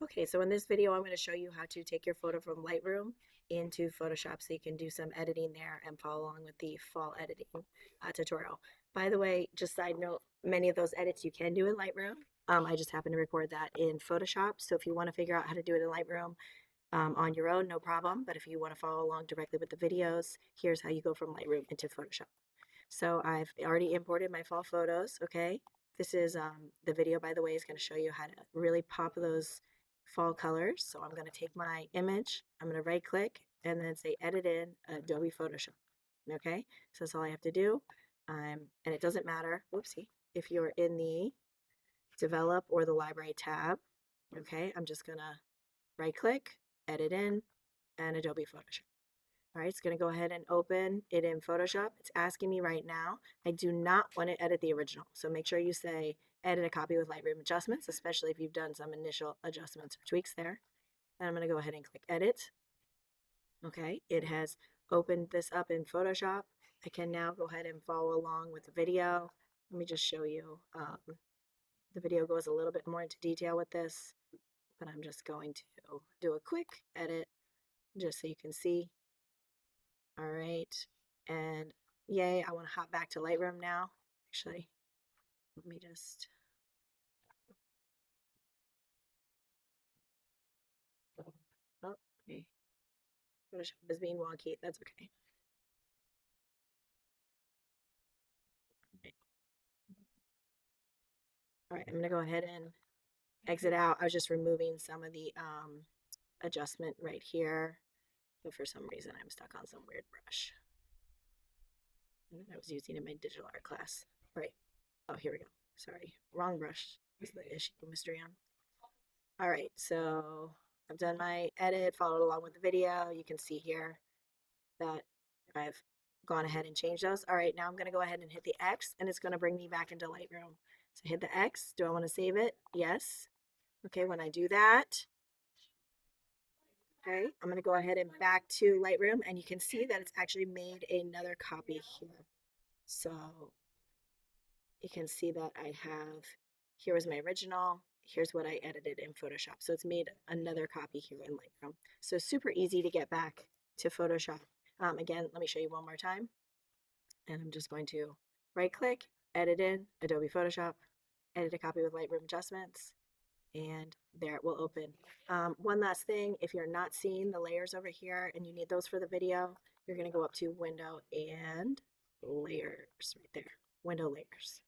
Okay, so in this video, I'm going to show you how to take your photo from Lightroom into Photoshop so you can do some editing there and follow along with the fall editing tutorial. By the way, just side note, many of those edits you can do in Lightroom. I just happen to record that in Photoshop. So if you want to figure out how to do it in Lightroom on your own, no problem. But if you want to follow along directly with the videos, here's how you go from Lightroom into Photoshop. So I've already imported my fall photos, okay? This is the video, by the way, is going to show you how to really pop those fall colors. So I'm going to take my image, I'm going to right click and then say edit in Adobe Photoshop. Okay, so that's all I have to do. And it doesn't matter, whoopsie, if you're in the develop or the library tab. Okay, I'm just going to right click, edit in, and Adobe Photoshop. All right, it's going to go ahead and open it in Photoshop. It's asking me right now. I do not want to edit the original. So make sure you say edit a copy with Lightroom adjustments, especially if you've done some initial adjustments or tweaks there. And I'm going to go ahead and click edit. Okay, it has opened this up in Photoshop. I can now go ahead and follow along with the video. Let me just show you. The video goes a little bit more into detail with this, but I'm just going to do a quick edit just so you can see. All right, and yay, I want to hop back to Lightroom now. Actually, let me just, oh, okay. Photoshop is being wonky, that's okay. All right, I'm gonna go ahead and exit out. I was just removing some of the adjustment right here, but for some reason I'm stuck on some weird brush I was using in my digital art class. All right, oh, here we go. Sorry, wrong brush is the issue, Mr. Young. All right, so I've done my edit, followed along with the video. You can see here that I've gone ahead and changed those. All right, now I'm gonna go ahead and hit the X and it's gonna bring me back into Lightroom. So hit the X, do I wanna save it? Yes. Okay, when I do that, okay, I'm gonna go ahead and back to Lightroom and you can see that it's actually made another copy here. So you can see that I have, here was my original, here's what I edited in Photoshop. So it's made another copy here in Lightroom. So super easy to get back to Photoshop. Again, let me show you one more time. And I'm just going to right click, edit in, Adobe Photoshop, edit a copy with Lightroom adjustments, and there it will open. One last thing, if you're not seeing the layers over here and you need those for the video, you're gonna go up to Window and Layers right there, Window Layers.